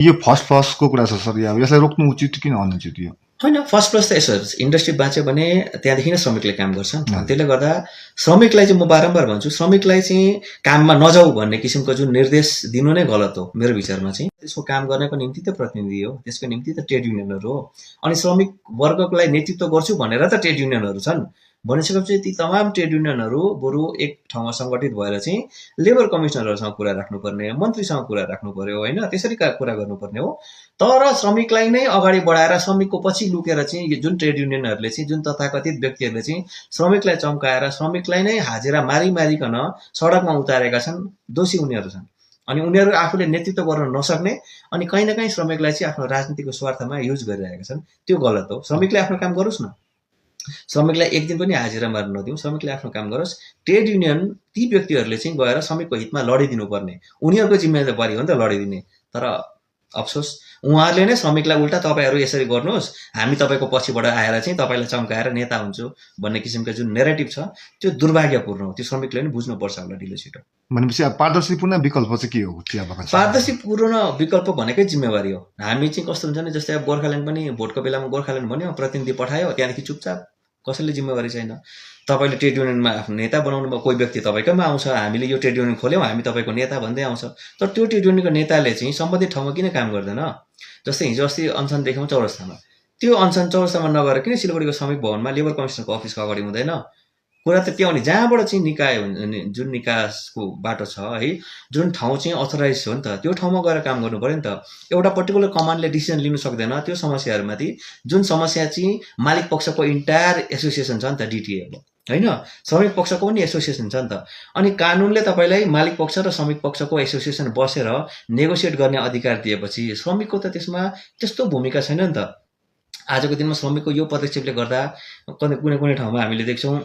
यो फर्स्ट को कुरा छ सर, यसलाई रोक्नु उचित किन अनुचित यो? होइन, फर्स्ट प्लस त यसो इन्डस्ट्री बाँच्यो भने त्यहाँदेखि नै श्रमिकले काम गर्छन्। त्यसले गर्दा श्रमिकलाई चाहिँ म बारम्बार भन्छु, श्रमिकलाई चाहिँ काममा नजाऊ भन्ने किसिमको जुन निर्देश दिनु नै गलत हो मेरो विचारमा चाहिँ। त्यसको काम गर्नको निम्ति त प्रतिनिधि हो, त्यसको निम्ति त ट्रेड युनियनहरू हो। अनि श्रमिक वर्गलाई नेतृत्व गर्छु भनेर त ट्रेड युनियनहरू छन्। भनिसकेपछि ती तमाम ट्रेड युनियनहरू बरु एक ठाउँमा सङ्गठित भएर चाहिँ लेबर कमिसनरहरूसँग कुरा राख्नुपर्ने, मन्त्रीसँग कुरा राख्नु पर्यो होइन, त्यसरी कुरा गर्नुपर्ने हो। तर श्रमिकलाई नै अगाडि बढाएर श्रमिकको पछि लुकेर चाहिँ जुन ट्रेड युनियनहरूले चाहिँ, जुन तथाकथित व्यक्तिहरूले चाहिँ श्रमिकलाई चम्काएर श्रमिकलाई नै हाजिरा मारिकन सडकमा उतारेका छन्, दोषी उनीहरू छन्। अनि उनीहरू आफूले नेतृत्व गर्न नसक्ने अनि कहीँ न कहीँ श्रमिकलाई चाहिँ आफ्नो राजनीतिको स्वार्थमा युज गरिरहेका छन्। त्यो गलत हो। श्रमिकले आफ्नो काम गरोस् न, श्रमिकलाई एक दिन पनि हाजिरा मार्न नदिउँ, श्रमिकले आफ्नो काम गरोस्। ट्रेड युनियन ती व्यक्तिहरूले चाहिँ गएर श्रमिकको हितमा लडिदिनु पर्ने, उनीहरूको जिम्मेवारी हो नि त लडिदिने। तर अफसोस उहाँहरूले नै श्रमिकलाई उल्टा तपाईँहरू यसरी गर्नुहोस्, हामी तपाईँको पछिबाट आएर चाहिँ तपाईँलाई चम्काएर नेता हुन्छु भन्ने किसिमको जुन नेरेटिभ छ त्यो दुर्भाग्यपूर्ण हो। त्यो श्रमिकले पनि बुझ्नुपर्छ होला ढिलो छिटो। भनेपछि अब पारदर्शीपूर्ण विकल्प चाहिँ के हो चिया बगान? पारदर्शीपूर्ण विकल्प भनेकै जिम्मेवारी हो। हामी चाहिँ कस्तो हुन्छ भने जस्तै अब गोर्खाल्यान्ड पनि भोटको बेलामा गोर्खाल्यान्ड भन्यो, प्रतिनिधि पठायो, त्यहाँदेखि चुपचाप, कसैले जिम्मेवारी छैन। तपाईँले ट्रेड युनियनमा आफ्नो नेता बनाउनु भयो, कोही व्यक्ति तपाईँकैमा आउँछ, हामीले यो ट्रेड युनियन खोल्यौँ, हामी तपाईँको नेता भन्दै आउँछ। तर त्यो ट्रेड युनियनको नेताले चाहिँ सम्बन्धित ठाउँमा किन काम गर्दैन? जस्तै हिजो अस्ति अनसन देख्यौँ चौरस्तामा, त्यो अनसन चौरस्तामा नगएर किन सिलगढीको श्रमिक भवनमा लेबर कमिसनको अफिसको अगाडि हुँदैन? कुरा त त्यो हो नि, जहाँबाट चाहिँ निकाय जुन निकासको बाटो छ है, जुन ठाउँ चाहिँ अथोराइज हो नि त, त्यो ठाउँमा गएर काम गर्नु पर्यो नि त। एउटा पर्टिकुलर कमान्डले डिसिजन लिनु सक्दैन त्यो समस्याहरूमाथि, जुन समस्या चाहिँ मालिक पक्षको इन्टायर एसोसिएसन छ नि त, डिटिए होइन, श्रमिक पक्षको पनि एसोसिएसन छ नि त। अनि कानुनले तपाईँलाई मालिक पक्ष र श्रमिक पक्षको एसोसिएसन बसेर नेगोसिएट गर्ने अधिकार दिएपछि श्रमिकको त त्यसमा त्यस्तो भूमिका छैन नि त। आजको दिनमा श्रमिकको यो पदक्षेपले गर्दा कुनै कुनै ठाउँमा हामीले देख्छौँ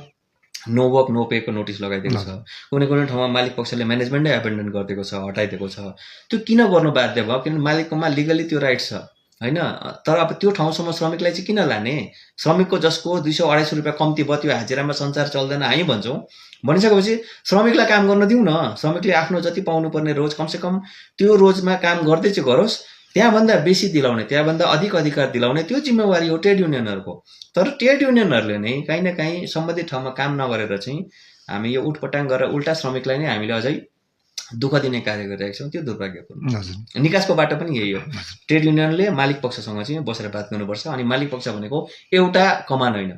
नो वर्क नो पेको नोटिस लगाइदिएको छ, कुनै कुनै ठाउँमा मालिक पक्षले म्यानेजमेन्टै एबेन्डन गरिदिएको छ, हटाइदिएको छ। त्यो किन गर्नु बाध्य भयो? किनभने मालिककोमा लिगली त्यो राइट छ होइन। तर अब त्यो ठाउँसम्म श्रमिकलाई चाहिँ किन लाने? श्रमिकको जसको 200-250 रुपियाँ कम्ती भयो, त्यो हाजिरामा संसार चल्दैन हामी भन्छौँ। भनिसकेपछि श्रमिकलाई काम गर्न दिउँ न, श्रमिकले आफ्नो जति पाउनुपर्ने रोज कमसेकम त्यो रोजमा काम गर्दै चाहिँ गरोस्। त्यहाँभन्दा बेसी दिलाउने, त्यहाँभन्दा अधिक अधिकार दिलाउने त्यो जिम्मेवारी हो ट्रेड युनियनहरूको। तर ट्रेड युनियनहरूले नै कहीँ न कहीँ सम्बन्धित ठाउँमा काम नगरेर चाहिँ हामी यो उटपटाङ गरेर उल्टा श्रमिकलाई नै हामीले अझै दुःख दिने कार्य गरिरहेका छौँ। त्यो दुर्भाग्यपूर्ण। निकासको बाटो पनि यही हो। ट्रेड युनियनले मालिक पक्षसँग चाहिँ बसेर बात गर्नुपर्छ। अनि मालिक पक्ष भनेको एउटा कमान होइन,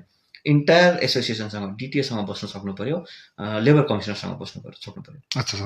इन्टायर एसोसिएसनसँग, डिटिएसँग बस्न सक्नु पर्यो, लेबर कमिसनरसँग बस्नु सक्नु पर्यो। अच्छा।